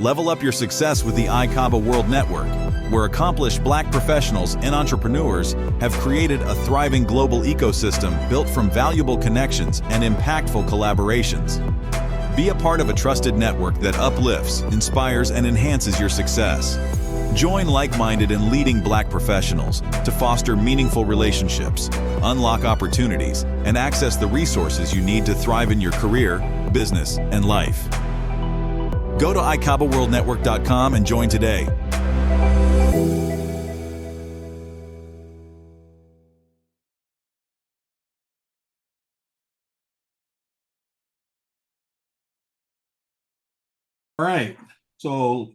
Level up your success with the ICABA World Network, where accomplished Black professionals and entrepreneurs have created a thriving global ecosystem built from valuable connections and impactful collaborations. Be a part of a trusted network that uplifts, inspires, and enhances your success. Join like-minded and leading Black professionals to foster meaningful relationships, unlock opportunities, and access the resources you need to thrive in your career, business, and life. Go to ICABAWorldNetwork.com and join today. All right. So,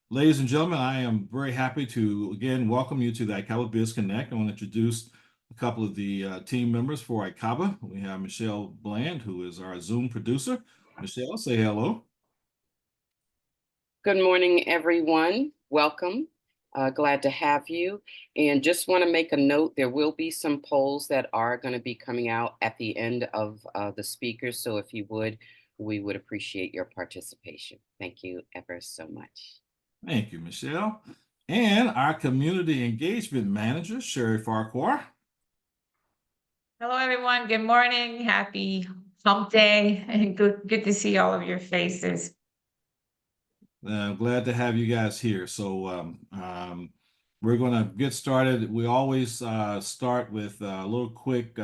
ladies and gentlemen, I am very happy to again welcome you to the ICABA Biz Connect. I want to introduce a couple of the team members for ICABA. We have Michelle Bland, who is our Zoom producer. Michelle, say hello. Good morning, everyone. Welcome. Glad to have you. And just want to make a note, there will be some polls that are going to be coming out at the end of the speakers. So if you would, we would appreciate your participation. Thank you ever so much. Thank you, Michelle. And our community engagement manager, Sherry Farquhar. Hello, everyone. Good morning. Happy hump day. And good to see all of your faces. I'm glad to have you guys here. So we're going to get started. We always start with a little quick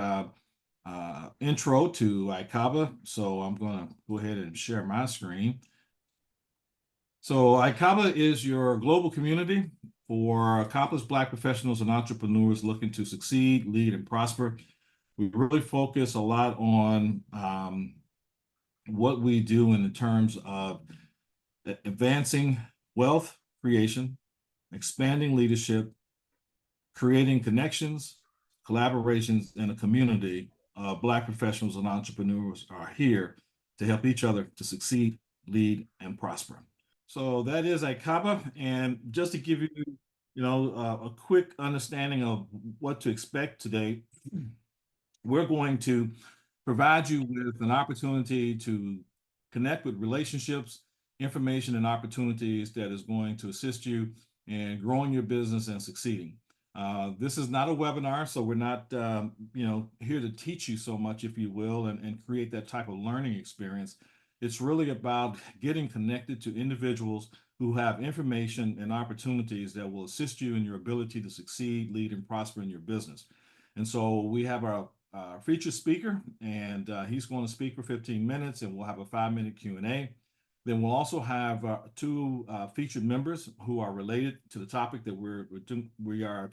intro to ICABA. So I'm going to go ahead and share my screen. So ICABA is your global community for accomplished Black professionals and entrepreneurs looking to succeed, lead, and prosper. We really focus a lot on what we do in terms of advancing wealth creation, expanding leadership, creating connections, collaborations, and a community of Black professionals and entrepreneurs are here to help each other to succeed, lead, and prosper. So that is ICABA. And just to give you, a quick understanding of what to expect today, we're going to provide you with an opportunity to connect with relationships, information, and opportunities that is going to assist you in growing your business and succeeding. This is not a webinar, so we're not here to teach you so much, if you will, and create that type of learning experience. It's really about getting connected to individuals who have information and opportunities that will assist you in your ability to succeed, lead, and prosper in your business. And so we have our featured speaker, and he's going to speak for 15 minutes, and we'll have a 5-minute Q&A. Then we'll also have two featured members who are related to the topic that we are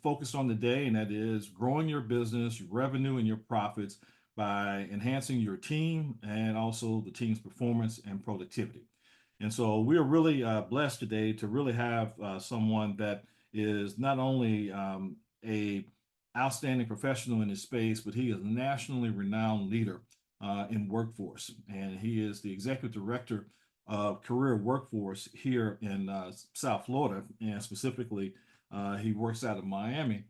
focused on today, and that is growing your business, your revenue, and your profits by enhancing your team and also the team's performance and productivity. And so we're really blessed today to really have someone that is not only a outstanding professional in his space, but he is a nationally renowned leader in workforce. And he is the executive director of career workforce here in South Florida. And specifically, he works out of Miami.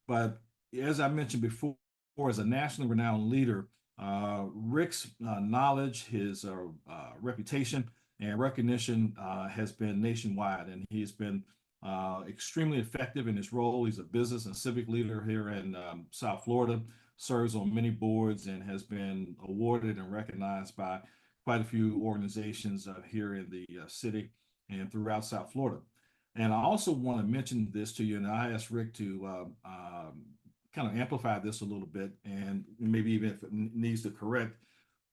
But as I mentioned before, as a nationally renowned leader, Rick's knowledge, his reputation, and recognition has been nationwide. And he's been extremely effective in his role. He's a business and civic leader here in South Florida, serves on many boards, and has been awarded and recognized by quite a few organizations here in the city and throughout South Florida. And I also want to mention this to you, and I asked Rick to kind of amplify this a little bit, and maybe even if it needs to correct.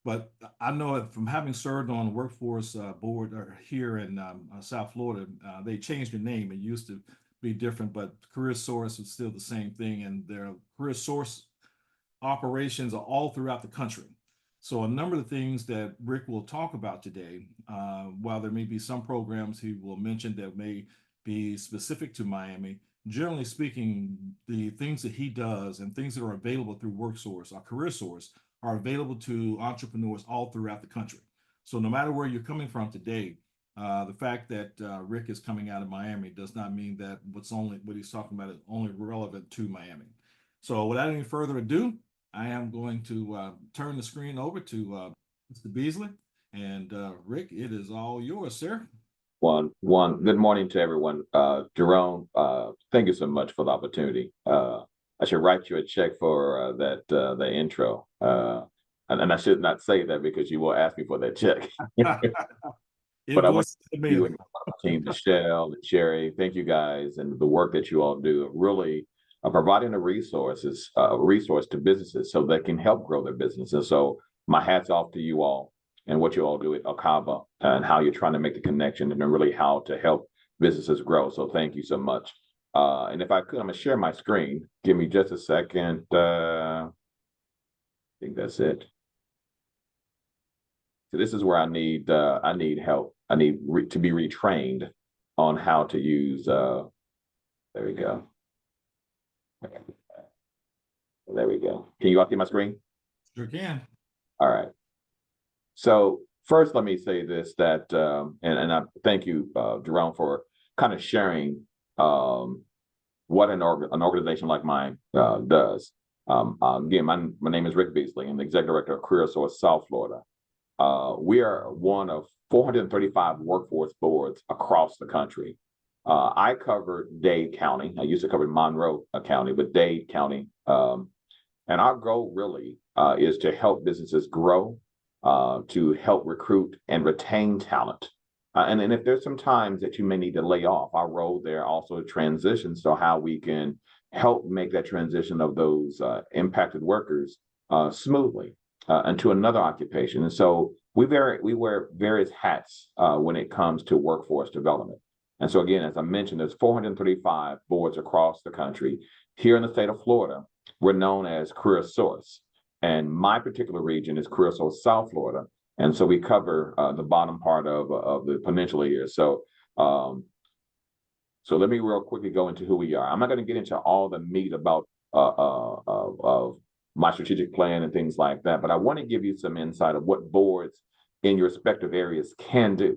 But I know it from having served on the workforce board here in South Florida, they changed their name. It used to be different, but Career Source is still the same thing. And their Career Source operations are all throughout the country. So a number of things that Rick will talk about today, while there may be some programs he will mention that may be specific to Miami, generally speaking, the things that he does and things that are available through WorkSource or Career Source are available to entrepreneurs all throughout the country. So no matter where you're coming from today, the fact that Rick is coming out of Miami does not mean that what he's talking about is only relevant to Miami. So without any further ado, I am going to turn the screen over to Mr. Beasley, And Rick, it is all yours, sir. Good morning to everyone. Jerome, thank you so much for the opportunity. I should write you a check for the intro. And I should not say that because you will ask me for that check. But I want to thank you and my team, Michelle and Sherry. Thank you guys and the work that you all do. Really providing a resource to businesses so they can help grow their business. And so my hat's off to you all and what you all do at ICABA and how you're trying to make the connection and really how to help businesses grow. So thank you so much. And if I could, I'm gonna share my screen. Give me just a second. I think that's it. So this is where I need help. I need to be retrained on how to use. There we go. There we go. Can you all see my screen? Sure can. All right. So first, let me say this, that, and I thank you, Jerome, for kind of sharing what an organization like mine does. Again, my name is Rick Beasley. I'm the Executive Director of Career Source South Florida. We are one of 435 workforce boards across the country. I cover Dade County. I used to cover Monroe County, but Dade County. And our goal really is to help businesses grow, to help recruit and retain talent. And if there's some times that you may need to lay off, our role there also transitions to how we can help make that transition of those impacted workers smoothly into another occupation. And so we wear various hats when it comes to workforce development. And so again, as I mentioned, there's 435 boards across the country. Here in the state of Florida, we're known as Career Source. And my particular region is Career Source South Florida. And so we cover the bottom part of the peninsula here. So let me real quickly go into who we are. I'm not going to get into all the meat about of my strategic plan and things like that, but I want to give you some insight of what boards in your respective areas can do.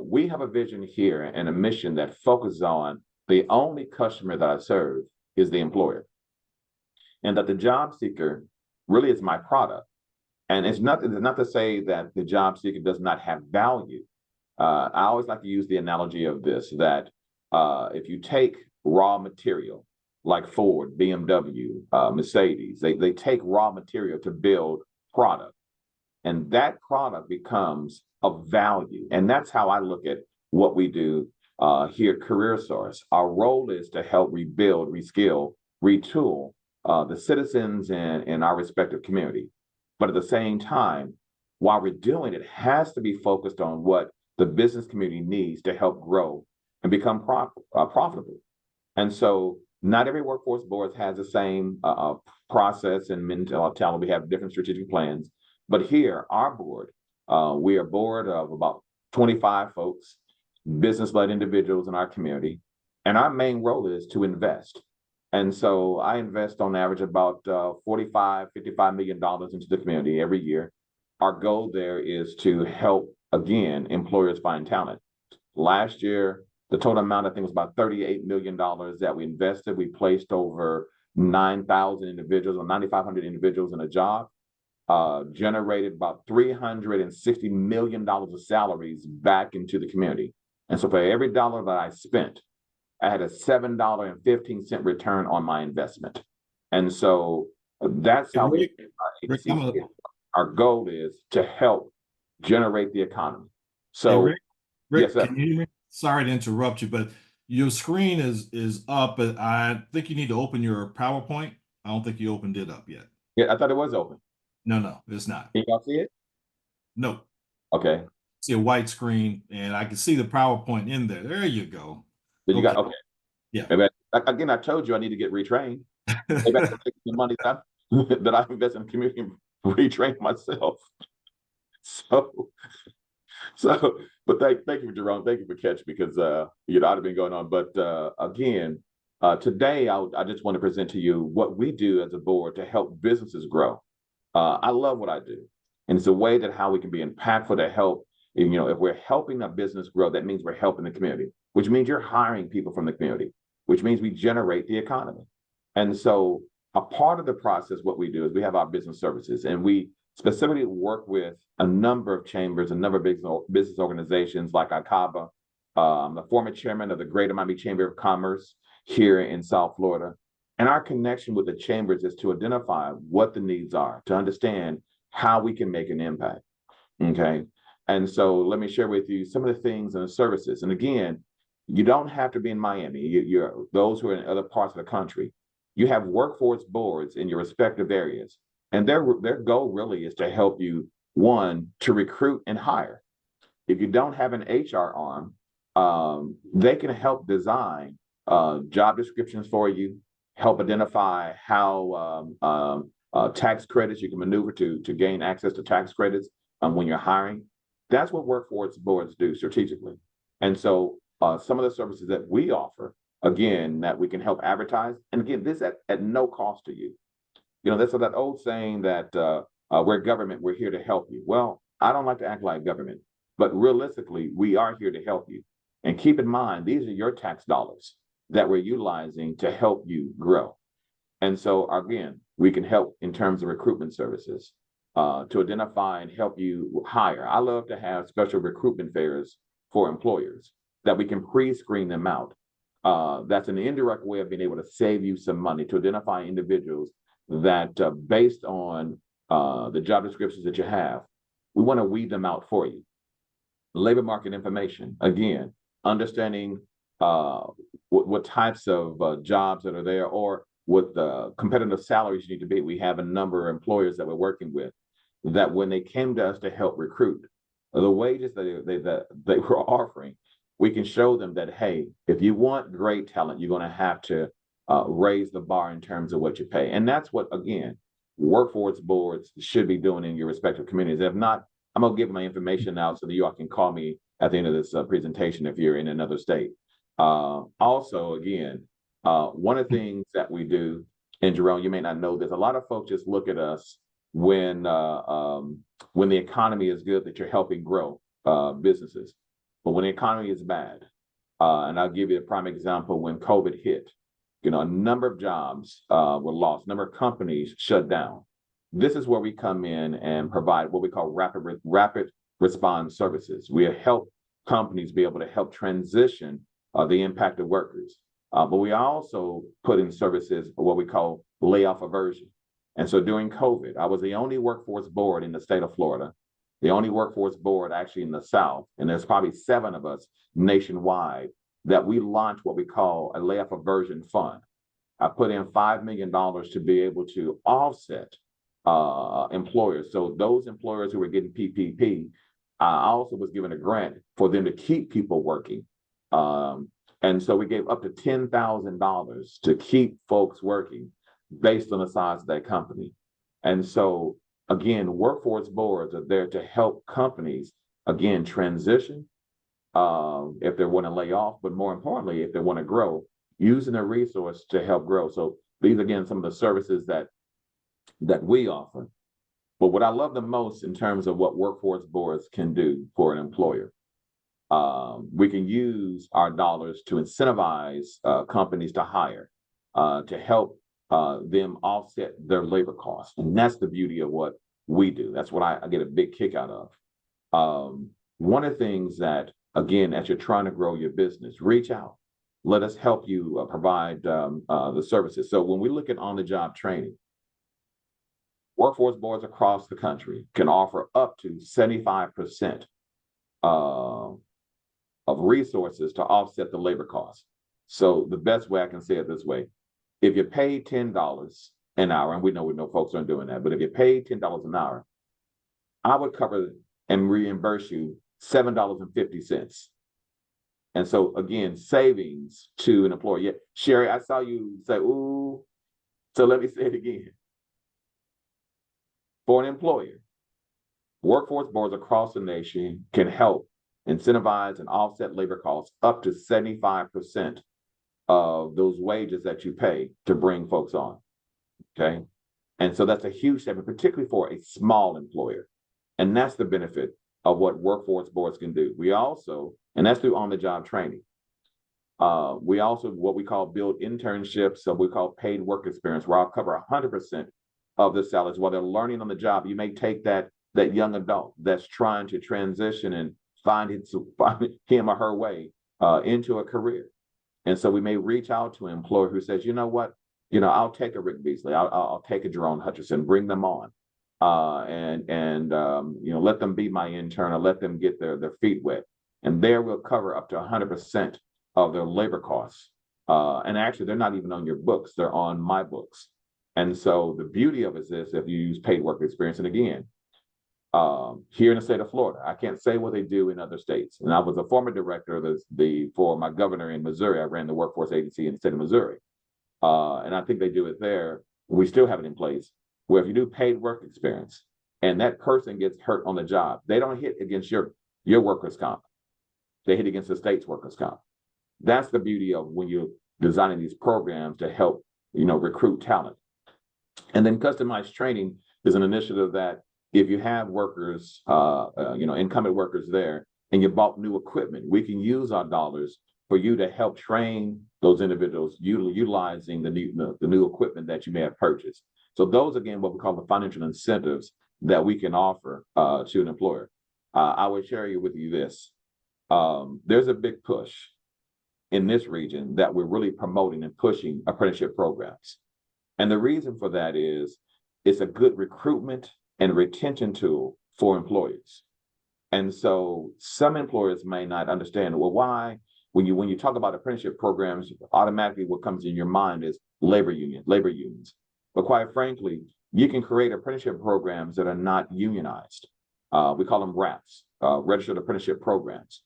We have a vision here and a mission that focuses on the only customer that I serve is the employer, and that the job seeker really is my product. And it's not to say that the job seeker does not have value. I always like to use the analogy of this, that if you take raw material like Ford, BMW, Mercedes, they take raw material to build product, and that product becomes of value. And that's how I look at what we do here at Career Source. Our role is to help rebuild, reskill, retool the citizens in our respective community. But at the same time, while we're doing it, it has to be focused on what the business community needs to help grow and become profitable. And so not every workforce board has the same process and mentality. We have different strategic plans. But here, our board, we are a board of about 25 folks, business-led individuals in our community. And our main role is to invest. And so I invest on average about $45-55 million into the community every year. Our goal there is to help, again, employers find talent. Last year, the total amount, I think, was about $38 million that we invested. We placed over 9,000 individuals or 9,500 individuals in a job, generated about $360 million of salaries back into the community. And so for every dollar that I spent, I had a $7.15 return on my investment. And so that's how our goal is to help generate the economy. So, hey, Rick, yes, can you hear me? Sorry to interrupt you, but your screen is up, but I think you need to open your PowerPoint. I don't think you opened it up yet. Yeah, I thought it was open. No, it's not. Can y'all see it? No. Okay. See a white screen, and I can see the PowerPoint in there. There you go. Did you got okay? Yeah. Maybe again, I told you I need to get retrained. Maybe I can take the money that I invest in the community and retrain myself. But thank you, Jerome. Thank you for catching, because I'd have been going on. But again, today I just want to present to you what we do as a board to help businesses grow. I love what I do, and it's a way that how we can be impactful to help. If we're helping a business grow, that means we're helping the community, which means you're hiring people from the community, which means we generate the economy. And so a part of the process, what we do is we have our business services, and we specifically work with a number of chambers, a number of business organizations like ICABA. I'm the former chairman of the Greater Miami Chamber of Commerce here in South Florida. And our connection with the chambers is to identify what the needs are, to understand how we can make an impact. Okay. And so let me share with you some of the things and the services. And again, you don't have to be in Miami. You're those who are in other parts of the country. You have workforce boards in your respective areas. And their goal really is to help you, one, to recruit and hire. If you don't have an HR arm, they can help design job descriptions for you, help identify how tax credits you can maneuver to gain access to tax credits when you're hiring. That's what workforce boards do strategically. And so some of the services that we offer, again, that we can help advertise, and again, this at no cost to you. You know, that's that old saying that we're government, we're here to help you. Well, I don't like to act like government, but realistically, we are here to help you. And keep in mind, these are your tax dollars that we're utilizing to help you grow. And so again, we can help in terms of recruitment services to identify and help you hire. I love to have special recruitment fairs for employers that we can pre-screen them out. That's an indirect way of being able to save you some money, to identify individuals that based on the job descriptions that you have, we want to weed them out for you. Labor market information, again, understanding what types of jobs that are there, or what the competitive salaries you need to be. We have a number of employers that we're working with that when they came to us to help recruit, the wages that they were offering, we can show them that, hey, if you want great talent, you're going to have to raise the bar in terms of what you pay. And that's what, again, workforce boards should be doing in your respective communities. If not, I'm going to give my information out so that you all can call me at the end of this presentation if you're in another state. Also, again, one of the things that we do, and Jerome, you may not know this, a lot of folks just look at us when the economy is good, that you're helping grow businesses. But when the economy is bad, and I'll give you a prime example, when COVID hit, you know, a number of jobs were lost, a number of companies shut down. This is where we come in and provide what we call rapid response services. We help companies be able to help transition the impacted workers. But we also put in services what we call layoff aversion. And so during COVID, I was the only workforce board in the state of Florida, the only workforce board actually in the South, and there's probably 7 of us nationwide, that we launched what we call a layoff aversion fund. I put in $5 million to be able to offset employers. So those employers who were getting PPP, I also was given a grant for them to keep people working. And so we gave up to $10,000 to keep folks working based on the size of that company. And so, again, workforce boards are there to help companies, again, transition if they want to lay off, but more importantly, if they want to grow, using their resource to help grow. So these, again, some of the services that we offer. But what I love the most in terms of what workforce boards can do for an employer, we can use our dollars to incentivize companies to hire, to help them offset their labor costs. And that's the beauty of what we do. That's what I get a big kick out of. One of the things that, again, as you're trying to grow your business, reach out. Let us help you provide the services. So when we look at on-the-job training, workforce boards across the country can offer up to 75% of resources to offset the labor costs. So the best way I can say it this way, if you pay $10 an hour, and we know folks aren't doing that, but if you pay $10 an hour, I would cover and reimburse you $7.50. And so again, savings to an employer. Yeah, Sherry, I saw you say, ooh, so let me say it again. For an employer, workforce boards across the nation can help incentivize and offset labor costs up to 75% of those wages that you pay to bring folks on, okay? And so that's a huge saving, particularly for a small employer. And that's the benefit of what workforce boards can do. We also, and that's through on-the-job training, we also, what we call build internships, so we call paid work experience, where I'll cover 100% of the salaries while they're learning on the job. You may take that young adult that's trying to transition and find him or her way into a career. And so we may reach out to an employer who says, you know what, I'll take a Rick Beasley, I'll take a Jerome Hutchinson, bring them on, and let them be my intern, or let them get their feet wet. And there we'll cover up to 100% of their labor costs. And actually, they're not even on your books; they're on my books. And so the beauty of it is this: if you use paid work experience, and again, here in the state of Florida, I can't say what they do in other states. And I was a former director of for my governor in Missouri. I ran the workforce agency in the state of Missouri. And I think they do it there. We still have it in place where if you do paid work experience and that person gets hurt on the job, they don't hit against your workers' comp. They hit against the state's workers' comp. That's the beauty of when you're designing these programs to help, recruit talent. And then customized training is an initiative that if you have workers, incumbent workers there, and you bought new equipment, we can use our dollars for you to help train those individuals utilizing the new equipment that you may have purchased. So those, again, what we call the financial incentives that we can offer to an employer. I would share with you this. There's a big push in this region that we're really promoting and pushing apprenticeship programs. And the reason for that is it's a good recruitment and retention tool for employers. And so some employers may not understand, well, why, when you talk about apprenticeship programs, automatically what comes in your mind is labor unions. But quite frankly, you can create apprenticeship programs that are not unionized. We call them RAPs, Registered Apprenticeship Programs.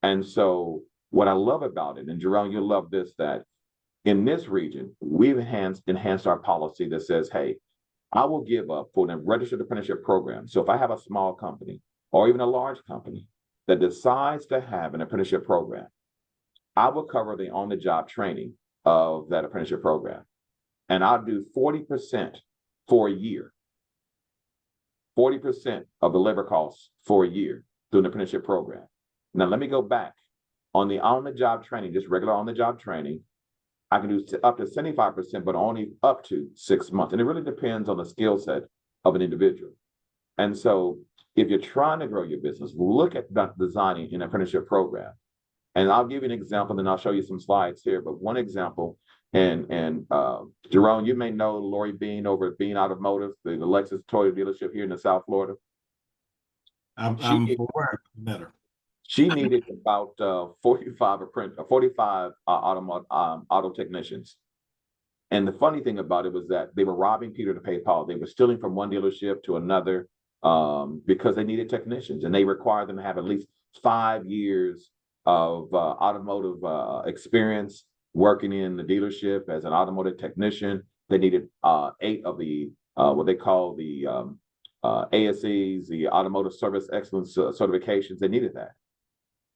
And so what I love about it, and Jerome, you'll love this, that in this region, we've enhanced our policy that says, hey, I will give up for a registered apprenticeship program. So if I have a small company or even a large company that decides to have an apprenticeship program, I will cover the on-the-job training of that apprenticeship program. And I'll do 40% for a year, 40% of the labor costs for a year through an apprenticeship program. Now, let me go back. On the on-the-job training, just regular on-the-job training, I can do up to 75%, but only up to 6 months. And it really depends on the skill set of an individual. And so if you're trying to grow your business, look at designing an apprenticeship program. And I'll give you an example, then I'll show you some slides here. But one example, and Jerome, you may know Lori Bean over at Bean Automotive, the Lexus Toyota dealership here in the South Florida. I'm aware better. She needed about 45 auto technicians. And the funny thing about it was that they were robbing Peter to pay Paul. They were stealing from one dealership to another because they needed technicians, and they required them to have at least 5 years of automotive experience working in the dealership as an automotive technician. They needed 8 of the what they call the ASEs, the Automotive Service Excellence certifications. They needed that.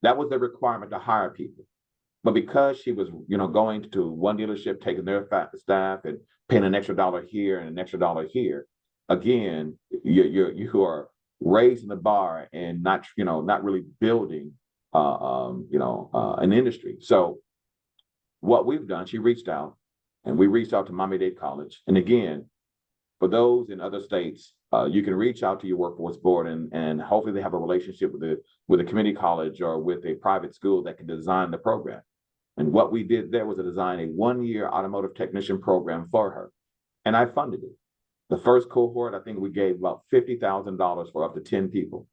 That was the requirement to hire people. But because she was, going to one dealership, taking their staff and paying an extra $1 here and an extra $1 here, again, you are raising the bar and not really building, an industry. So what we've done, she reached out, and we reached out to Miami-Dade College. And again, for those in other states, you can reach out to your workforce board, and hopefully they have a relationship with a community college or with a private school that can design the program. And what we did there was to design a 1-year automotive technician program for her. And I funded it. The first cohort, I think we gave about $50,000 for up to 10 people.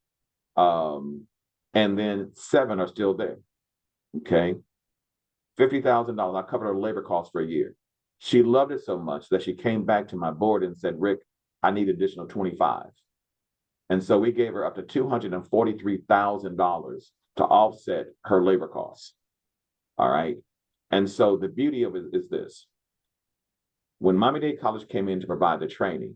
And then 7 are still there. Okay. $50,000. I covered her labor costs for a year. She loved it so much that she came back to my board and said, Rick, I need additional 25. And so we gave her up to $243,000 to offset her labor costs. All right. And so the beauty of it is this. When Miami-Dade College came in to provide the training,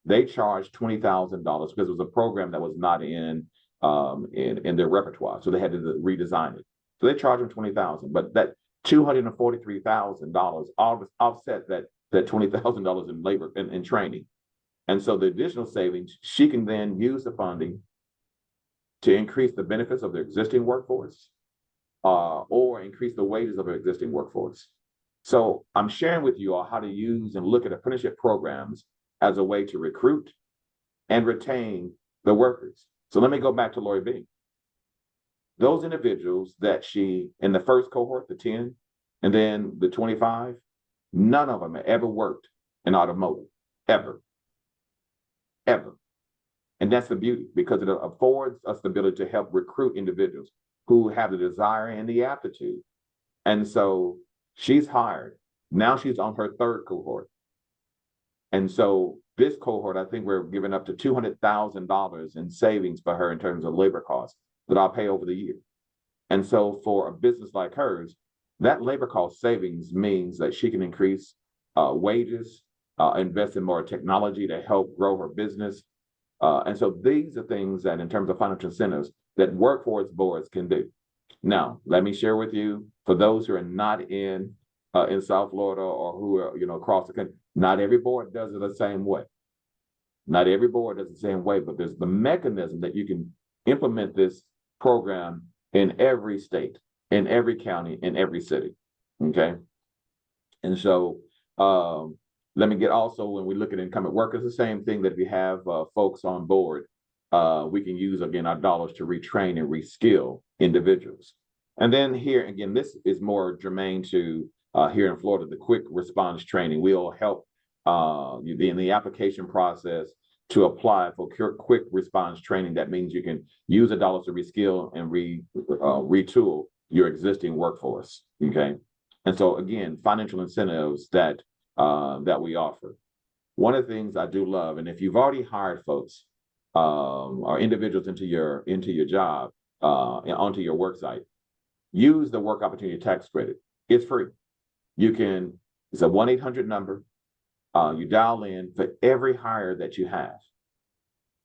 they charged $20,000 because it was a program that was not in their repertoire. So they had to redesign it. So they charged them $20,000, but that $243,000 offset that $20,000 in labor and training. And so the additional savings, she can then use the funding to increase the benefits of their existing workforce or increase the wages of their existing workforce. So I'm sharing with you all how to use and look at apprenticeship programs as a way to recruit and retain the workers. So let me go back to Lori B. Those individuals that she, in the first cohort, the 10, and then the 25, none of them have ever worked in automotive, ever. And that's the beauty, because it affords us the ability to help recruit individuals who have the desire and the aptitude. And so she's hired. Now she's on her third cohort. And so this cohort, I think we're giving up to $200,000 in savings for her in terms of labor costs that I'll pay over the year. And so for a business like hers, that labor cost savings means that she can increase wages, invest in more technology to help grow her business. And so these are things that, in terms of financial incentives, that workforce boards can do. Now, let me share with you, for those who are not in South Florida or who are, across the country, not every board does it the same way. Not every board does it the same way, but there's the mechanism that you can implement this program in every state, in every county, in every city. Okay. And so let me get also, when we look at incumbent workers, the same thing, that if you have folks on board, we can use, again, our dollars to retrain and reskill individuals. And then here, again, this is more germane to here in Florida, the quick response training. We'll help you in the application process to apply for quick response training. That means you can use the dollars to reskill and retool your existing workforce. Okay. And so again, financial incentives that we offer. One of the things I do love, and if you've already hired folks or individuals into your job and onto your work site, use the work opportunity tax credit. It's free. It's a 1-800 number. You dial in for every hire that you have.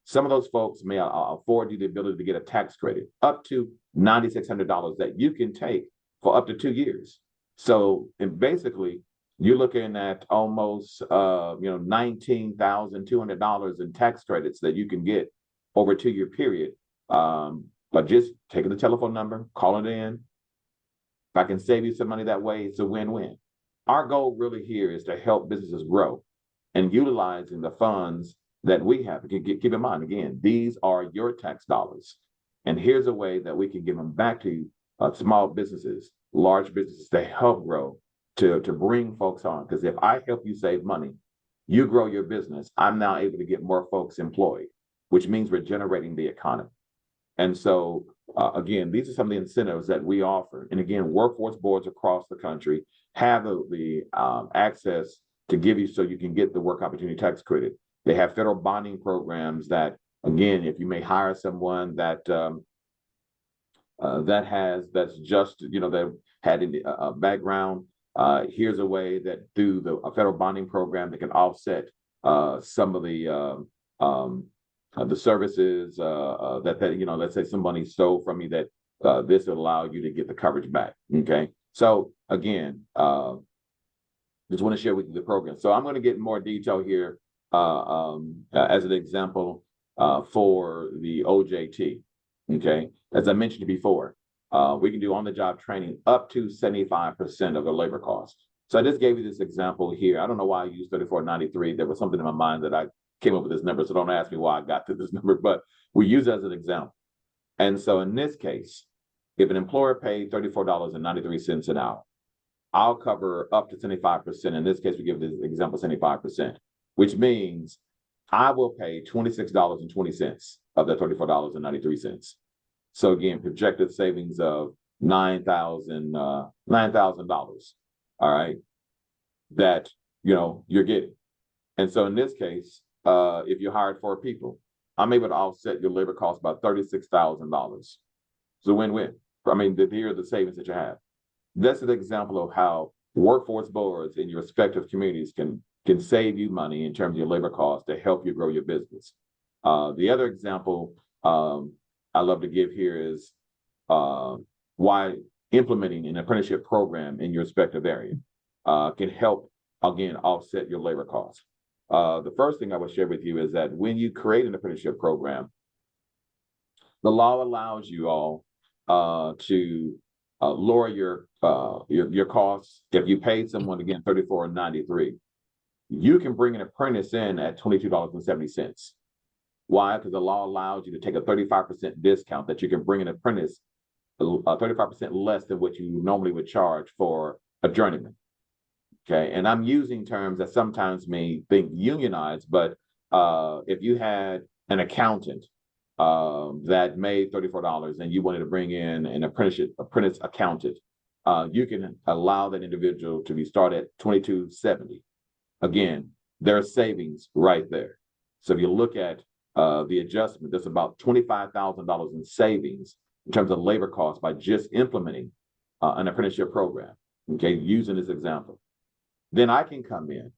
Some of those folks may afford you the ability to get a tax credit up to $9,600 that you can take for up to 2 years. So, and basically, you're looking at almost $19,200 in tax credits that you can get over a 2-year period. But just taking the telephone number, calling it in. If I can save you some money that way, it's a win-win. Our goal really here is to help businesses grow and utilizing the funds that we have. Keep in mind, again, these are your tax dollars. And here's a way that we can give them back to small businesses, large businesses, to help grow, to bring folks on. Because if I help you save money, you grow your business, I'm now able to get more folks employed, which means we're generating the economy. And so, again, these are some of the incentives that we offer. And again, workforce boards across the country have the access to give you so you can get the work opportunity tax credit. They have federal bonding programs that, again, if you may hire someone that that had a background, here's a way that through a federal bonding program that can offset some of the services that let's say somebody stole from you, that this will allow you to get the coverage back. Okay. So again, just want to share with you the program. So I'm going to get more detail here as an example for the OJT. Okay. As I mentioned before, we can do on-the-job training up to 75% of the labor cost. So I just gave you this example here. I don't know why I used 3493. There was something in my mind that I came up with this number, so don't ask me why I got to this number, but we use it as an example. And so in this case, if an employer paid $34.93 an hour, I'll cover up to 75%. In this case, we give this example 75%, which means I will pay $26.20 of that $34.93. So again, projected savings of $9,000, all right, that you're getting. And so in this case, if you hired 4 people, I'm able to offset your labor costs by $36,000. It's a win-win. I mean, here are the savings that you have. That's an example of how workforce boards in your respective communities can save you money in terms of your labor costs to help you grow your business. The other example I love to give here is why implementing an apprenticeship program in your respective area can help, again, offset your labor costs. The first thing I will share with you is that when you create an apprenticeship program, the law allows you all to lower your costs. If you paid someone, again, $34.93, you can bring an apprentice in at $22.70. Why? Because the law allows you to take a 35% discount that you can bring an apprentice 35% less than what you normally would charge for a journeyman. Okay, and I'm using terms that sometimes may think unionized, but if you had an accountant that made $34 and you wanted to bring in an apprentice accountant, you can allow that individual to be started at $22.70. Again, there are savings right there. So if you look at the adjustment, there's about $25,000 in savings in terms of labor costs by just implementing an apprenticeship program. Okay, using this example. Then I can come in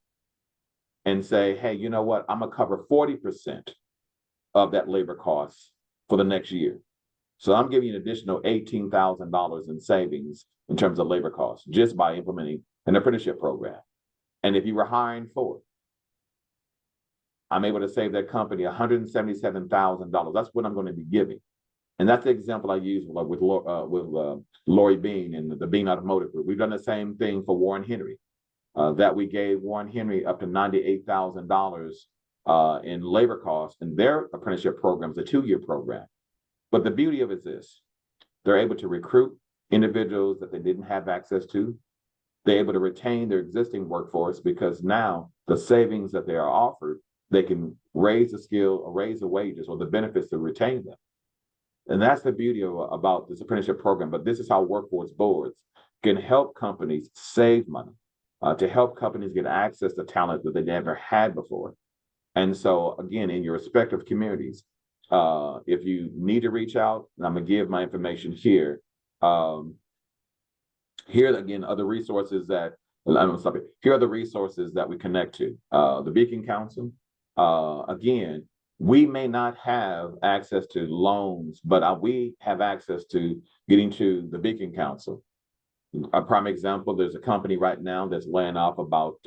and say, hey, you know what? I'm gonna cover 40% of that labor costs for the next year. So I'm giving you an additional $18,000 in savings in terms of labor costs just by implementing an apprenticeship program. And if you were hiring for it, I'm able to save that company $177,000. That's what I'm going to be giving. And that's the example I use with Lori Bean and the Bean Automotive Group. We've done the same thing for Warren Henry, that we gave Warren Henry up to $98,000 in labor costs in their apprenticeship programs, a 2-year program. But the beauty of it is this: they're able to recruit individuals that they didn't have access to. They're able to retain their existing workforce because now the savings that they are offered, they can raise the skill or raise the wages or the benefits to retain them. And that's the beauty about this apprenticeship program. But this is how workforce boards can help companies save money, to help companies get access to talent that they never had before. And so, again, in your respective communities, if you need to reach out, and I'm going to give my information here. Here, again, other resources that, here are the resources that we connect to. The Beacon Council. Again, we may not have access to loans, but we have access to getting to the Beacon Council. A prime example, there's a company right now that's laying off about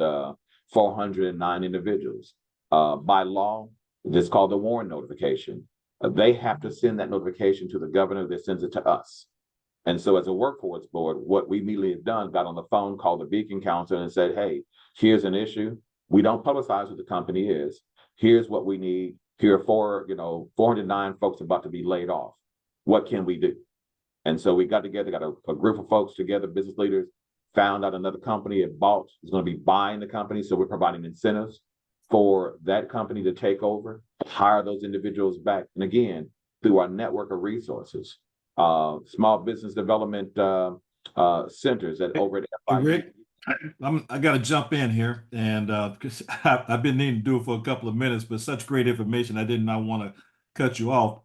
409 individuals. By law, it's called the Warren notification. They have to send that notification to the governor that sends it to us. And so as a workforce board, what we immediately have done, got on the phone, called the Beacon Council and said, hey, here's an issue. We don't publicize what the company is. Here's what we need. Here are 409 folks about to be laid off. What can we do? And so we got together, got a group of folks together, business leaders, found out another company is going to be buying the company. So we're providing incentives for that company to take over, hire those individuals back. And again, through our network of resources, small business development centers that over at Hey, Rick, I got to jump in here, and because I've been needing to do it for a couple of minutes, but such great information, I did not want to cut you off.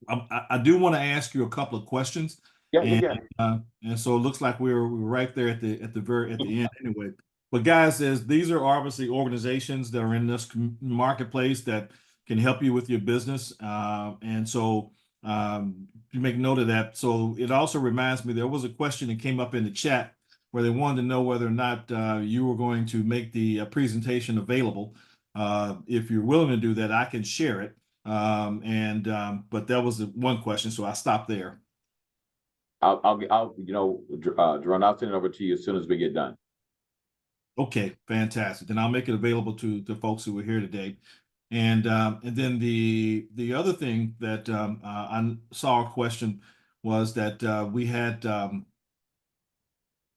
I do want to ask you a couple of questions. Yeah. And so it looks like we're right there at the end anyway. But guys, these are obviously organizations that are in this marketplace that can help you with your business, and so you make note of that. So it also reminds me, there was a question that came up in the chat where they wanted to know whether or not you were going to make the presentation available. If you're willing to do that, I can share it. But that was the one question, so I stopped there. Jerome, I'll send it over to you as soon as we get done. Okay, fantastic. Then I'll make it available to folks who are here today. And then the other thing that I saw a question was that we had,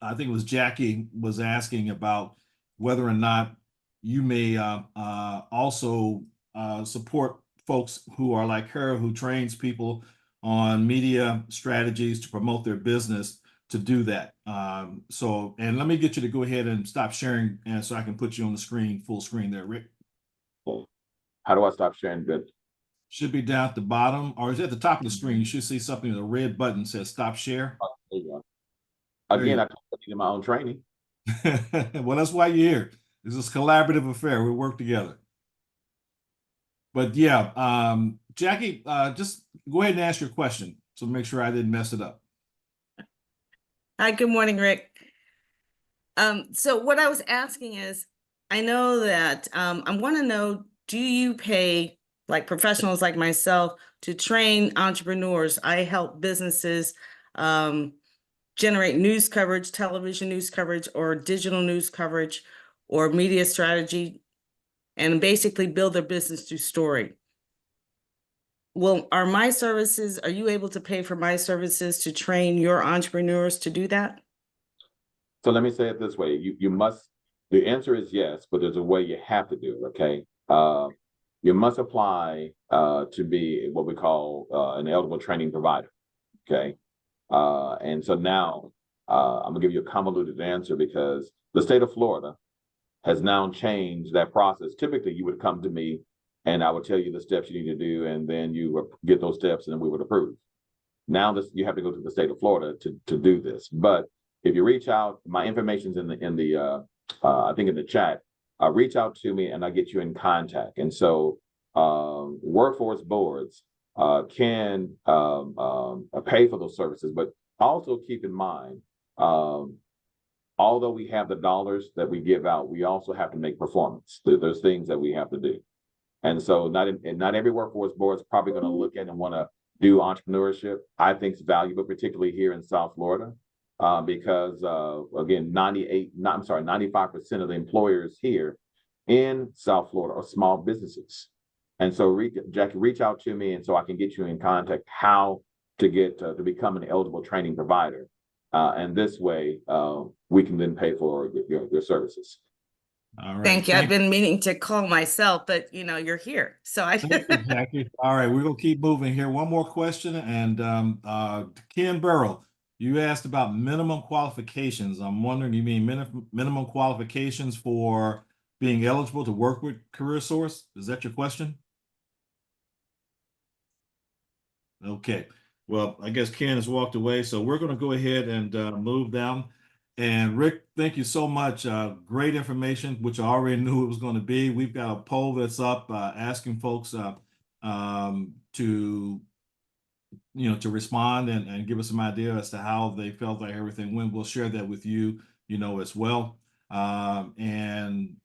I think it was Jackie was asking about whether or not you may also support folks who are like her, who trains people on media strategies to promote their business, to do that. And let me get you to go ahead and stop sharing, and so I can put you on the screen, full screen there, Rick. How do I stop sharing? Good. Should be down at the bottom, or is it at the top of the screen? You should see something with a red button says stop share. There you go. Again, I need my own training. Well, that's why you're here. This is a collaborative affair. We work together. But yeah, Jackie, just go ahead and ask your question so make sure I didn't mess it up. Hi, good morning, Rick. So what I was asking is, I know that I want to know, do you pay like professionals like myself to train entrepreneurs? I help businesses generate news coverage, television news coverage, or digital news coverage, or media strategy and basically build their business through story. Well, are you able to pay for my services to train your entrepreneurs to do that? So let me say it this way. You must, the answer is yes, but there's a way you have to do it, okay? You must apply to be what we call an eligible training provider, okay? And so now I'm gonna give you a convoluted answer because the state of Florida has now changed that process. Typically, you would come to me and I would tell you the steps you need to do, and then you would get those steps and then we would approve. Now you have to go to the state of Florida to do this. But if you reach out, my information's in the I think in the chat. Reach out to me and I'll get you in contact. And so workforce boards can pay for those services, but also keep in mind, although we have the dollars that we give out, we also have to make performance. There's things that we have to do. And so not every workforce board is probably going to look at and want to do entrepreneurship. I think it's valuable, particularly here in South Florida, because again, 95% of the employers here in South Florida are small businesses. And so Jackie, reach out to me and so I can get you in contact how to get to become an eligible training provider. And this way we can then pay for your services. All right. Thank you. I've been meaning to call myself, but you're here. So Thank you, Jackie. All right, we're gonna keep moving here. One more question, and Ken Burrow, you asked about minimum qualifications. I'm wondering, you mean minimum qualifications for being eligible to work with CareerSource? Is that your question? Okay. Well, I guess Ken has walked away, so we're going to go ahead and move down. And Rick, thank you so much. Great information, which I already knew it was going to be. We've got a poll that's up asking folks to respond and give us some idea as to how they felt like everything went. We'll share that with you, as well. And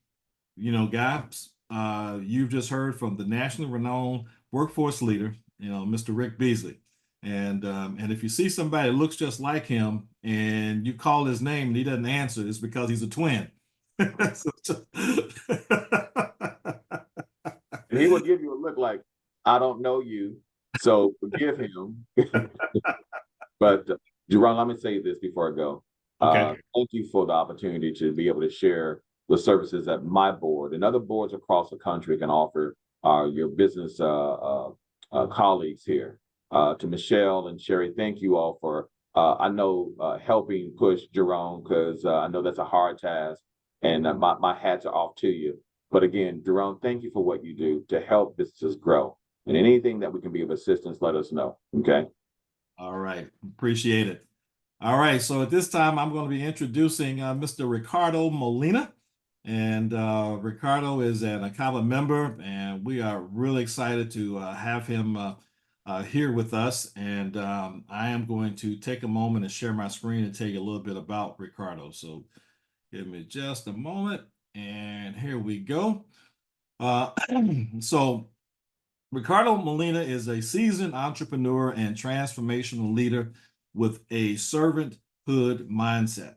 guys, you've just heard from the nationally renowned workforce leader, Mr. Rick Beasley. And if you see somebody that looks just like him and you call his name and he doesn't answer, it's because he's a twin. And he will give you a look like, I don't know you, so forgive him. But Jerome, let me say this before I go. Okay. Thank you for the opportunity to be able to share the services that my board and other boards across the country can offer your business colleagues here. To Michelle and Sherry, thank you all for, I know, helping push Jerome, because I know that's a hard task, and my hats are off to you. But again, Jerome, thank you for what you do to help businesses grow. And anything that we can be of assistance, let us know, okay? All right, appreciate it. All right, so at this time, I'm going to be introducing Mr. Ricardo Molina. And Ricardo is an ICABA member, and we are really excited to have him here with us. And I am going to take a moment and share my screen and tell you a little bit about Ricardo. So give me just a moment, and here we go. So Ricardo Molina is a seasoned entrepreneur and transformational leader with a servanthood mindset.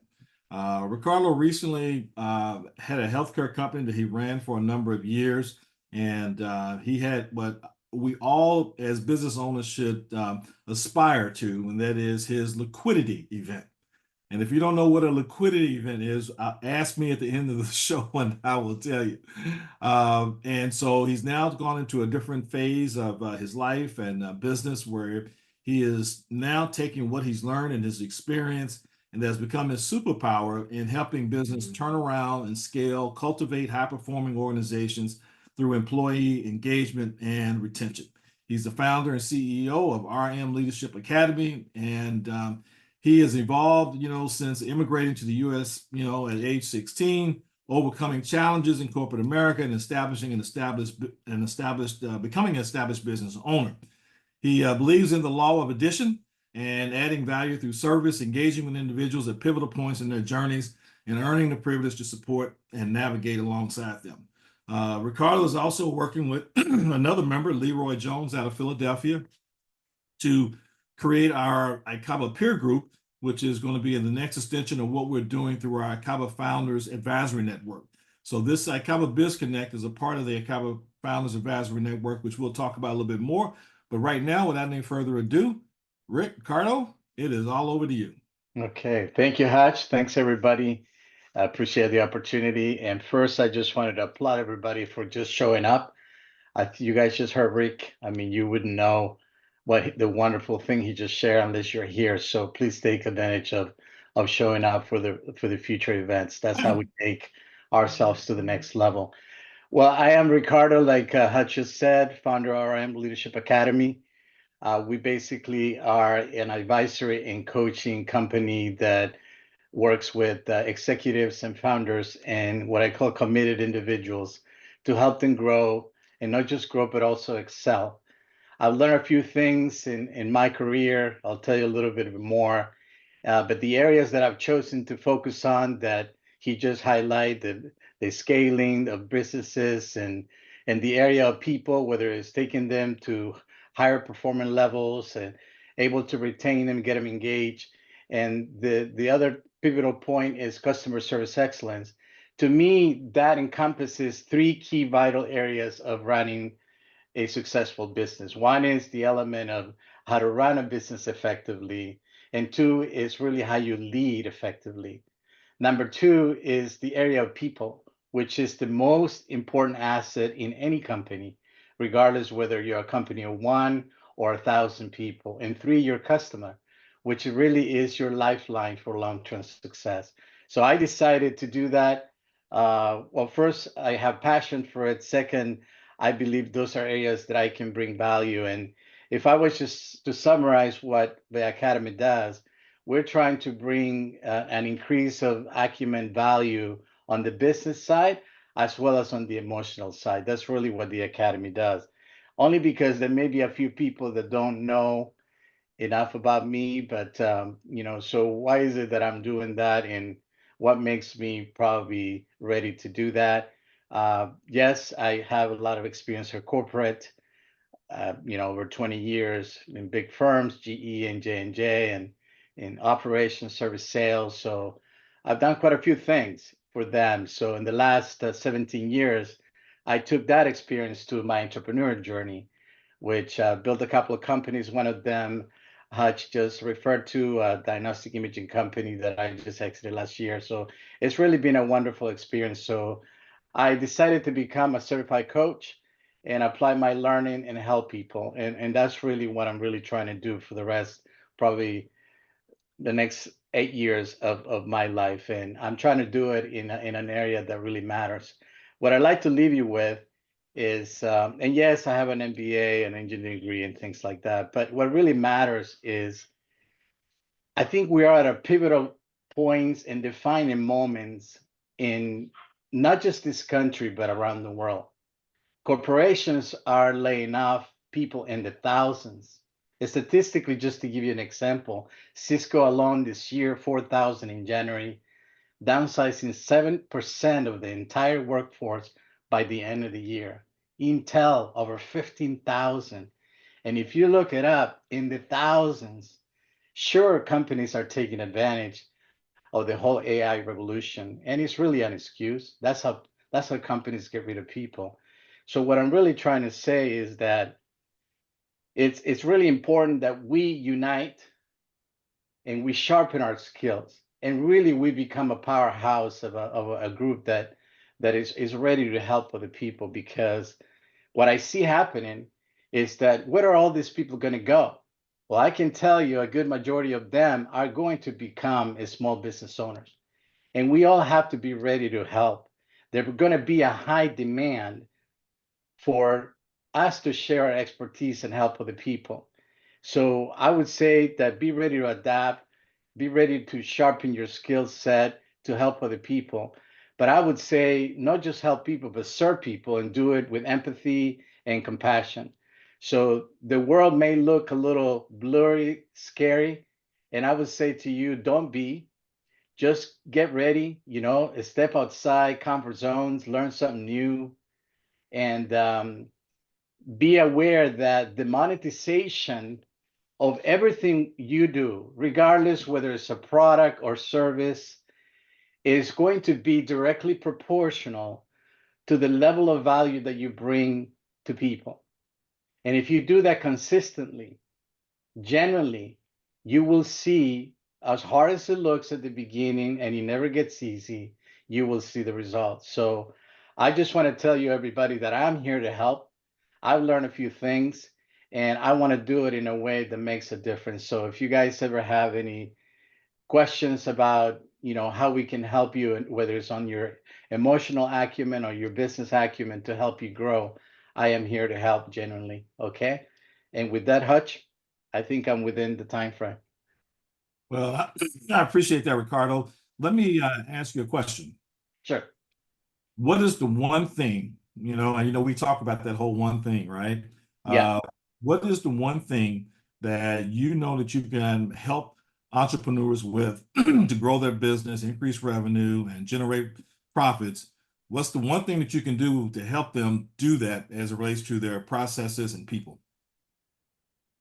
Ricardo recently had a healthcare company that he ran for a number of years, and he had what we all as business owners should aspire to, and that is his liquidity event. And if you don't know what a liquidity event is, ask me at the end of the show and I will tell you. And so he's now gone into a different phase of his life and business, where he is now taking what he's learned and his experience, and that's become his superpower in helping business turn around and scale, cultivate high-performing organizations through employee engagement and retention. He's the founder and CEO of RM Leadership Academy, and he has evolved, since immigrating to the U.S., at age 16, overcoming challenges in corporate America and becoming an established business owner. He believes in the law of addition and adding value through service, engaging with individuals at pivotal points in their journeys, and earning the privilege to support and navigate alongside them. Ricardo is also working with another member, Leroy Jones, out of Philadelphia, to create our ICABA peer group, which is going to be in the next extension of what we're doing through our ICABA Founders Advisory Network. So this ICABA Biz Connect is a part of the ICABA Founders Advisory Network, which we'll talk about a little bit more. But right now, without any further ado, Ricardo, it is all over to you. Okay, thank you, Hutch. Thanks, everybody. I appreciate the opportunity. And first, I just wanted to applaud everybody for just showing up. You guys just heard Rick. I mean, you wouldn't know what the wonderful thing he just shared unless you're here. So please take advantage of showing up for the future events. That's how we take ourselves to the next level. Well, I am Ricardo, like Hutch just said, founder of RM Leadership Academy. We basically are an advisory and coaching company that works with executives and founders and what I call committed individuals to help them grow, and not just grow, but also excel. I've learned a few things in my career. I'll tell you a little bit more. But the areas that I've chosen to focus on that he just highlighted, the scaling of businesses and the area of people, whether it's taking them to higher performance levels and able to retain them, get them engaged. And the other pivotal point is customer service excellence. To me, that encompasses three key vital areas of running a successful business. One is the element of how to run a business effectively, and two is really how you lead effectively. Number two is the area of people, which is the most important asset in any company, regardless whether you're a company of 1 or 1,000 people. And three, your customer, which really is your lifeline for long-term success. So I decided to do that. Well, first, I have passion for it. Second, I believe those are areas that I can bring value. And if I was just to summarize what the Academy does, we're trying to bring an increase of acumen value on the business side, as well as on the emotional side. That's really what the Academy does. Only because there may be a few people that don't know enough about me, but so why is it that I'm doing that, and what makes me probably ready to do that? Yes, I have a lot of experience in corporate, over 20 years in big firms, GE and J&J, and in operations, service, sales. So I've done quite a few things for them. So in the last 17 years, I took that experience to my entrepreneur journey, which built a couple of companies. One of them, Hutch just referred to, a diagnostic imaging company that I just exited last year. So it's really been a wonderful experience. So I decided to become a certified coach and apply my learning and help people. And that's really what I'm really trying to do for the rest, probably the next 8 years of my life. And I'm trying to do it in an area that really matters. What I'd like to leave you with is, and yes, I have an MBA, an engineering degree, and things like that. But what really matters is, I think we are at a pivotal points and defining moments in not just this country, but around the world. Corporations are laying off people in the thousands. Statistically, just to give you an example, Cisco alone this year, 4,000 in January, downsizing 7% of the entire workforce by the end of the year. Intel, over 15,000. And if you look it up, in the thousands, sure, companies are taking advantage of the whole AI revolution, and it's really an excuse. That's how companies get rid of people. So what I'm really trying to say is that it's really important that we unite and we sharpen our skills, and really we become a powerhouse of a group that is ready to help other people. Because what I see happening is that, where are all these people going to go? Well, I can tell you a good majority of them are going to become small business owners, and we all have to be ready to help. There's going to be a high demand for us to share our expertise and help other people. So I would say that be ready to adapt, be ready to sharpen your skill set to help other people. But I would say not just help people, but serve people, and do it with empathy and compassion. So the world may look a little blurry, scary, and I would say to you, don't be. Just get ready, step outside comfort zones, learn something new, and be aware that the monetization of everything you do, regardless whether it's a product or service, is going to be directly proportional to the level of value that you bring to people. And if you do that consistently, generally, you will see, as hard as it looks at the beginning, and it never gets easy, you will see the results. So I just want to tell you, everybody, that I'm here to help. I've learned a few things, and I want to do it in a way that makes a difference. So if you guys ever have any questions about, how we can help you, and whether it's on your emotional acumen or your business acumen to help you grow, I am here to help genuinely. Okay. And with that, Hutch, I think I'm within the time frame. Well, I appreciate that, Ricardo. Let me ask you a question. Sure. What is the one thing, and we talk about that whole one thing, right? Yeah. What is the one thing that you know that you can help entrepreneurs with to grow their business, increase revenue, and generate profits? What's the one thing that you can do to help them do that as it relates to their processes and people?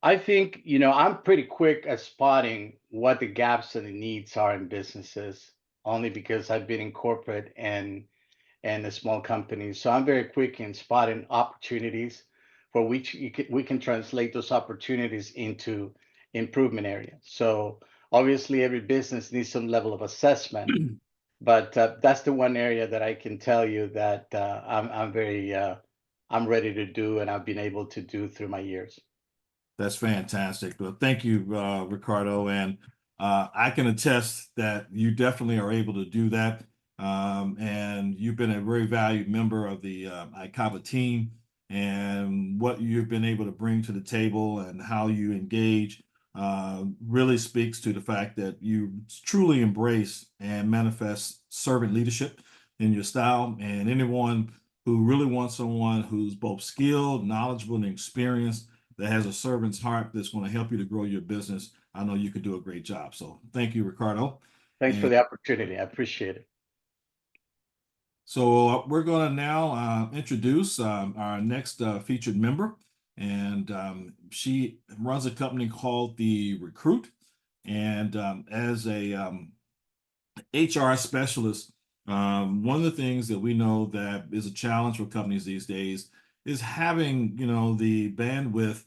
I think, I'm pretty quick at spotting what the gaps and the needs are in businesses, only because I've been in corporate and the small companies. So I'm very quick in spotting opportunities for which we can translate those opportunities into improvement areas. So obviously every business needs some level of assessment, but that's the one area that I can tell you that I'm ready to do, and I've been able to do through my years. That's fantastic. Well, thank you, Ricardo. And I can attest that you definitely are able to do that. And you've been a very valued member of the ICABA team, and what you've been able to bring to the table and how you engage really speaks to the fact that you truly embrace and manifest servant leadership in your style. And anyone who really wants someone who's both skilled, knowledgeable, and experienced, that has a servant's heart, that's going to help you to grow your business, I know you could do a great job. So thank you, Ricardo. Thanks for the opportunity. I appreciate it. So we're going to now introduce our next featured member, and she runs a company called The Recruit. And as a HR specialist, one of the things that we know that is a challenge for companies these days is having, the bandwidth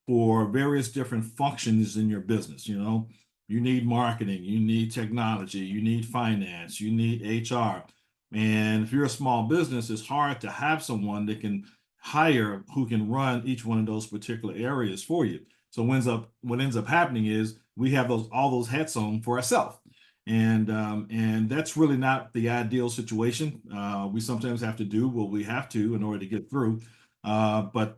for various different functions in your business. You need marketing, you need technology, you need finance, you need HR. And if you're a small business, it's hard to have someone that can hire who can run each one of those particular areas for you. So what ends up happening is we have all those hats on for ourselves. And that's really not the ideal situation. We sometimes have to do what we have to in order to get through. But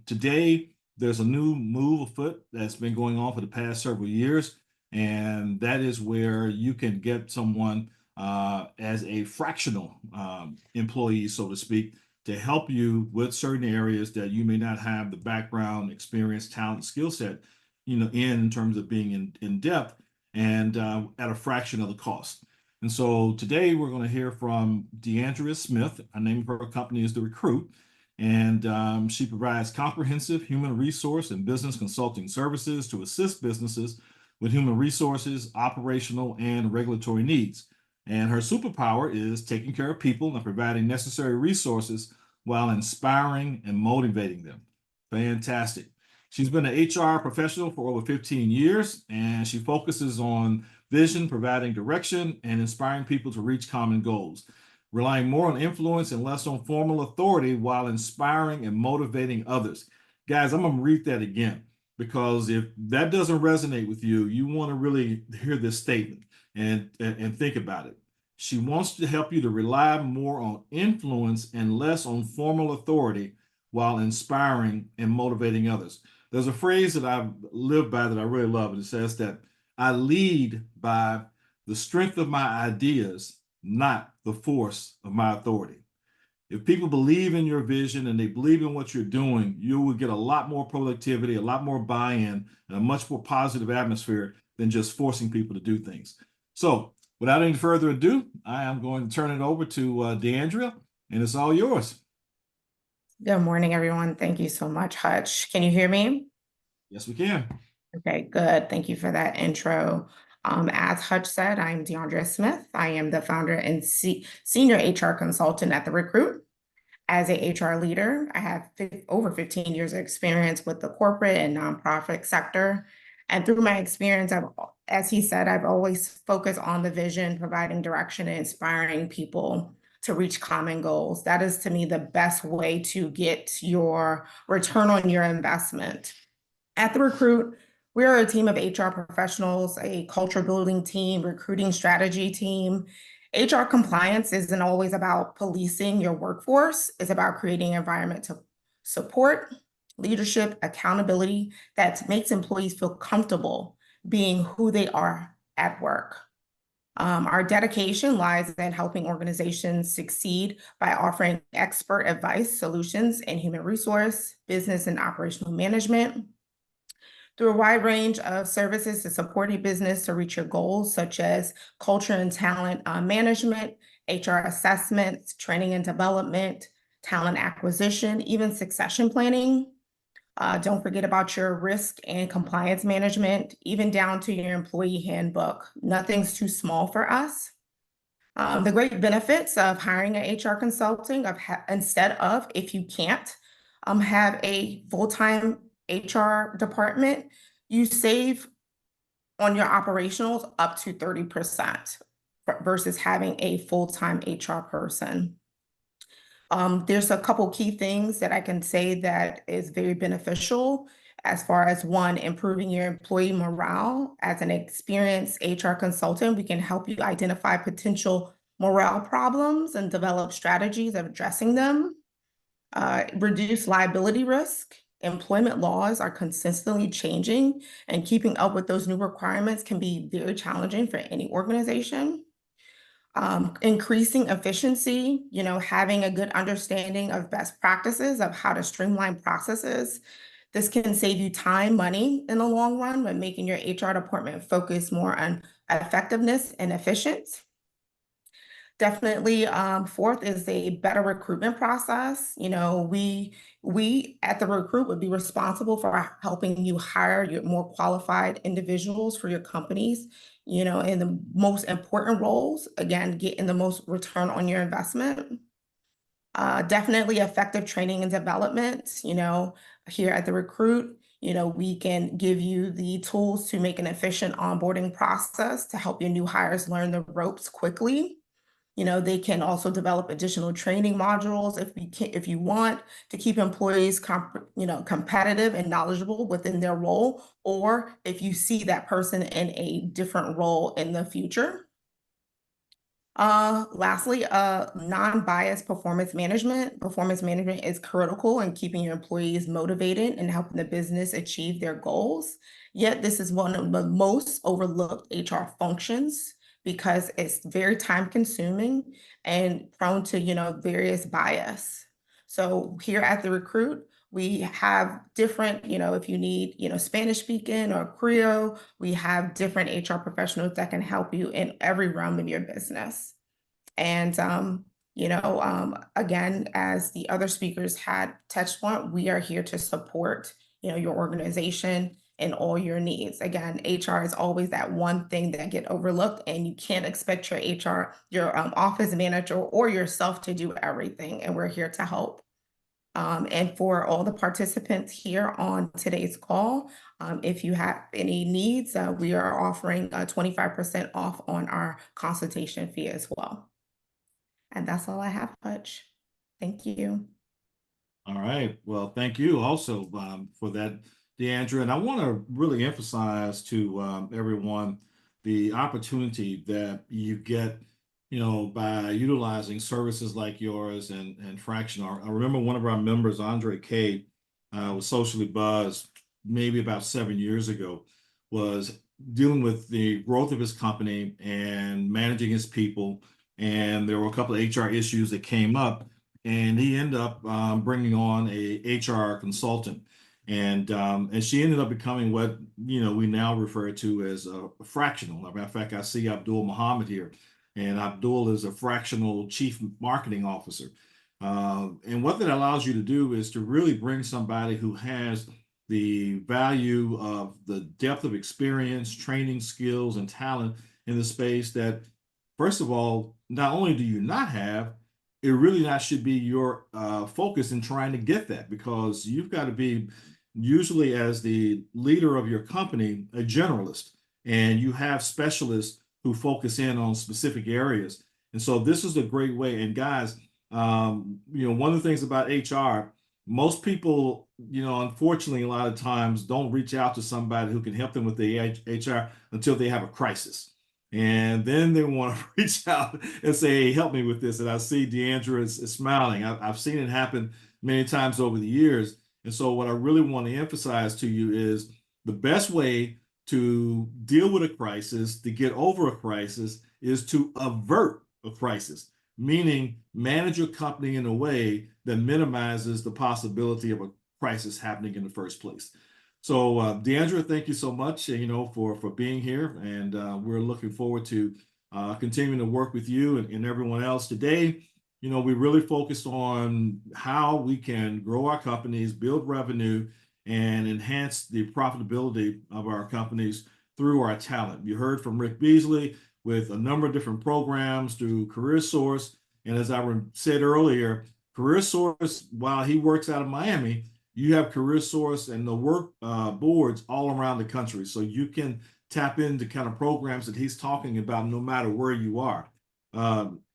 today there's a new move afoot that's been going on for the past several years, and that is where you can get someone as a fractional employee, so to speak, to help you with certain areas that you may not have the background, experience, talent, skill set, in terms of being in depth, and at a fraction of the cost. And so today we're going to hear from DeAndrea Smith. Her name of her company is The Recruit, and she provides comprehensive human resource and business consulting services to assist businesses with human resources, operational, and regulatory needs. And her superpower is taking care of people and providing necessary resources while inspiring and motivating them. Fantastic. She's been an HR professional for over 15 years, and she focuses on vision, providing direction, and inspiring people to reach common goals, relying more on influence and less on formal authority while inspiring and motivating others. Guys, I'm going to read that again, because if that doesn't resonate with you, you want to really hear this statement and think about it. She wants to help you to rely more on influence and less on formal authority while inspiring and motivating others. There's a phrase that I've lived by that I really love, and it says that I lead by the strength of my ideas, not the force of my authority. If people believe in your vision and they believe in what you're doing, you will get a lot more productivity, a lot more buy-in, and a much more positive atmosphere than just forcing people to do things. So without any further ado, I am going to turn it over to DeAndrea, and it's all yours. Good morning, everyone. Thank you so much, Hutch. Can you hear me? Yes, we can. Okay, good. Thank you for that intro. As Hutch said, I'm DeAndrea Smith. I am the founder and senior HR consultant at The Recruit. As a HR leader, I have over 15 years of experience with the corporate and nonprofit sector. And through my experience, as he said, I've always focused on the vision, providing direction, and inspiring people to reach common goals. That is, to me, the best way to get your return on your investment. At The Recruit, we are a team of HR professionals, a culture building team, recruiting strategy team. HR compliance isn't always about policing your workforce. It's about creating an environment to support leadership, accountability that makes employees feel comfortable being who they are at work. Our dedication lies in helping organizations succeed by offering expert advice, solutions in human resource, business, and operational management through a wide range of services to support a business to reach your goals, such as culture and talent management, HR assessments, training and development, talent acquisition, even succession planning. Don't forget about your risk and compliance management, even down to your employee handbook. Nothing's too small for us. The great benefits of hiring an HR consulting instead of, if you can't have a full-time HR department, you save on your operationals up to 30% versus having a full-time HR person. There's a couple key things that I can say that is very beneficial as far as one, improving your employee morale. As an experienced HR consultant, we can help you identify potential morale problems and develop strategies of addressing them. Reduce liability risk. Employment laws are consistently changing, and keeping up with those new requirements can be very challenging for any organization. Increasing efficiency, having a good understanding of best practices of how to streamline processes. This can save you time, money in the long run, but making your HR department focus more on effectiveness and efficiency. Definitely, fourth is a better recruitment process. We at The Recruit would be responsible for helping you hire your more qualified individuals for your companies, in the most important roles, again, getting the most return on your investment. Definitely effective training and development. Here at The Recruit, we can give you the tools to make an efficient onboarding process to help your new hires learn the ropes quickly. They can also develop additional training modules if you want to keep employees competitive and knowledgeable within their role, or if you see that person in a different role in the future. Lastly, non-biased performance management. Performance management is critical in keeping your employees motivated and helping the business achieve their goals. Yet this is one of the most overlooked HR functions, because it's very time consuming and prone to, various bias. So here at The Recruit, we have different, if you need, Spanish speaking or Creole, we have different HR professionals that can help you in every realm of your business. And, again, as the other speakers had touched on, we are here to support, your organization and all your needs. Again, HR is always that one thing that get overlooked, and you can't expect your office manager or yourself to do everything, and we're here to help. And for all the participants here on today's call, if you have any needs, we are offering 25% off on our consultation fee as well. And that's all I have, Hutch. Thank you. All right. Well, thank you also for that, DeAndrea. And I want to really emphasize to everyone the opportunity that you get, by utilizing services like yours and Fractional. I remember one of our members, Andre K, was socially buzzed maybe about 7 years ago, was dealing with the growth of his company and managing his people. And there were a couple of HR issues that came up, and he ended up bringing on a HR consultant. And she ended up becoming what, we now refer to as a fractional. As a matter of fact, I see Abdul Muhammad here, and Abdul is a fractional chief marketing officer. And what that allows you to do is to really bring somebody who has the value of the depth of experience, training, skills, and talent in the space that, first of all, not only do you not have, it really not should be your focus in trying to get that, because you've got to be, usually as the leader of your company, a generalist, and you have specialists who focus in on specific areas. And so this is a great way. And guys, one of the things about HR, most people, unfortunately, a lot of times don't reach out to somebody who can help them with the HR until they have a crisis. And then they want to reach out and say, hey, help me with this. And I see Deandra is smiling. I've seen it happen many times over the years. And so what I really want to emphasize to you is the best way to deal with a crisis, to get over a crisis, is to avert a crisis, meaning manage your company in a way that minimizes the possibility of a crisis happening in the first place. So, Deandra, thank you so much, for being here, and we're looking forward to continuing to work with you and everyone else today. We really focused on how we can grow our companies, build revenue, and enhance the profitability of our companies through our talent. You heard from Rick Beasley with a number of different programs through CareerSource. And as I said earlier, CareerSource, while he works out of Miami, you have CareerSource and the work boards all around the country. So you can tap into kind of programs that he's talking about no matter where you are.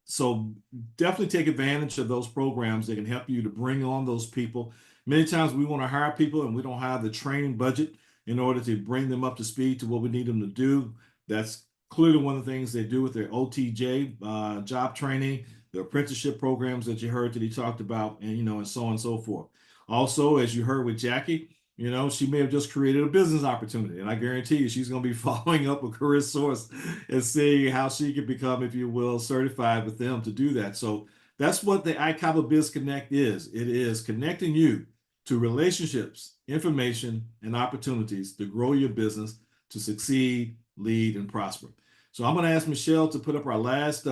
So definitely take advantage of those programs that can help you to bring on those people. Many times we want to hire people and we don't have the training budget in order to bring them up to speed to what we need them to do. That's clearly one of the things they do with their OTJ, job training, the apprenticeship programs that you heard that he talked about, and so on and so forth. Also, as you heard with Jackie, she may have just created a business opportunity, and I guarantee you she's going to be following up with CareerSource and seeing how she can become, if you will, certified with them to do that. So that's what the ICABA Biz Connect is. It is connecting you to relationships, information, and opportunities to grow your business, to succeed, lead, and prosper. So I'm going to ask Michelle to put up our last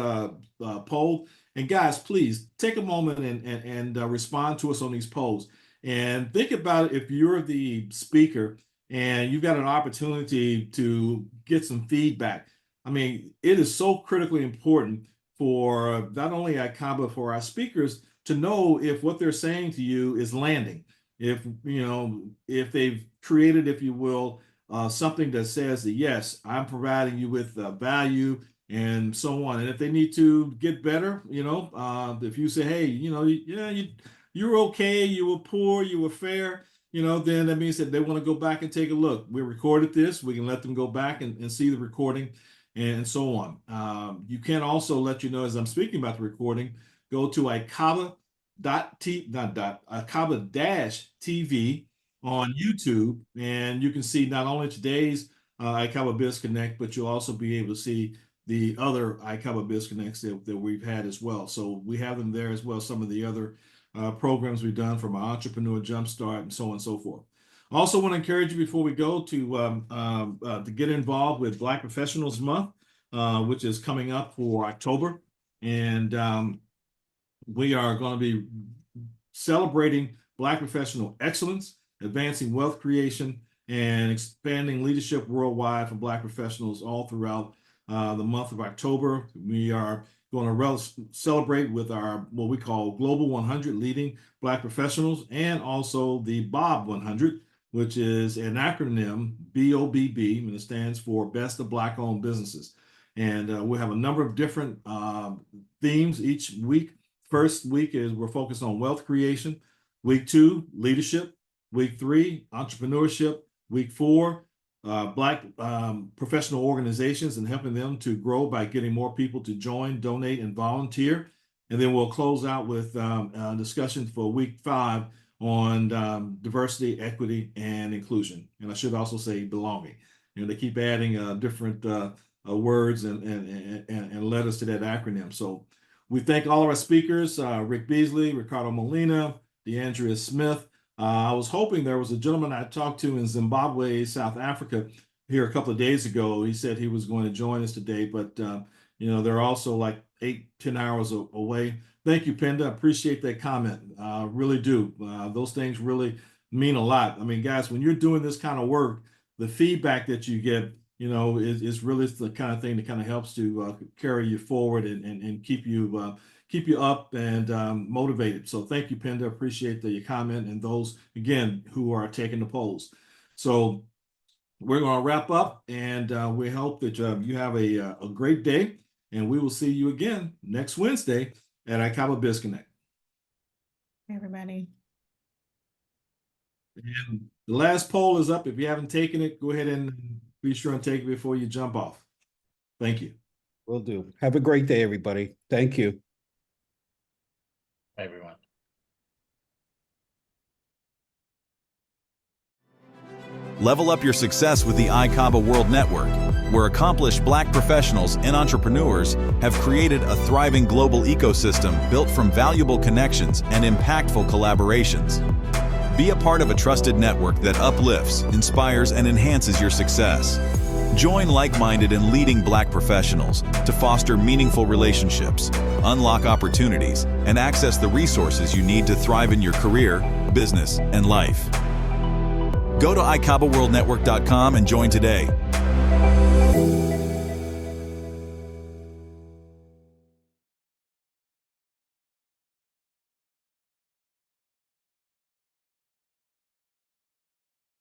poll. And guys, please take a moment and respond to us on these polls. And think about it, if you're the speaker and you've got an opportunity to get some feedback. I mean, it is so critically important for not only ICABA, but for our speakers to know if what they're saying to you is landing. If they've created, if you will, something that says that, yes, I'm providing you with value and so on. And if they need to get better, if you say, hey, you're okay, you were poor, you were fair, then that means that they want to go back and take a look. We recorded this. We can let them go back and see the recording and so on. You can also let you know, as I'm speaking about the recording, go to ICABA-TV on YouTube, and you can see not only today's ICABA Biz Connect, but you'll also be able to see the other ICABA Biz Connects that we've had as well. So we have them there as well, some of the other programs we've done from our Entrepreneur Jumpstart and so on and so forth. Also want to encourage you before we go to get involved with Black Professionals Month, which is coming up for October. And we are going to be celebrating Black professional excellence, advancing wealth creation, and expanding leadership worldwide for Black professionals all throughout the month of October. We are going to celebrate with our what we call Global 100 Leading Black Professionals, and also the BOB 100, which is an acronym, BOBB, and it stands for Best of Black-Owned Businesses. And we'll have a number of different themes each week. First week is we're focused on wealth creation. Week 2, leadership. Week 3, entrepreneurship. Week 4, Black professional organizations and helping them to grow by getting more people to join, donate, and volunteer. And then we'll close out with a discussion for week 5 on diversity, equity, and inclusion. And I should also say belonging. They keep adding different words and letters to that acronym. So we thank all of our speakers, Rick Beasley, Ricardo Molina, Deandra Smith. I was hoping there was a gentleman I talked to in Zimbabwe, South Africa, here a couple of days ago. He said he was going to join us today, but they're also like 8-10 hours away. Thank you, Penda. I appreciate that comment. Really do. Those things really mean a lot. I mean, guys, when you're doing this kind of work, the feedback that you get, you know, is really the kind of thing that kind of helps to carry you forward and keep you up and motivated. So thank you, Penda. Appreciate your comment, and those again who are taking the polls. So we're going to wrap up, and we hope that you have a great day, and we will see you again next Wednesday at ICABA Biz Connect. Everybody. And the last poll is up. If you haven't taken it, go ahead and be sure and take it before you jump off. Thank you. Will do. Have a great day, everybody. Thank you. Everyone. Level up your success with the ICABA World Network, where accomplished Black professionals and entrepreneurs have created a thriving global ecosystem built from valuable connections and impactful collaborations. Be a part of a trusted network that uplifts, inspires, and enhances your success. Join like-minded and leading Black professionals to foster meaningful relationships, unlock opportunities, and access the resources you need to thrive in your career, business, and life. Go to ICABAWorldNetwork.com and join today.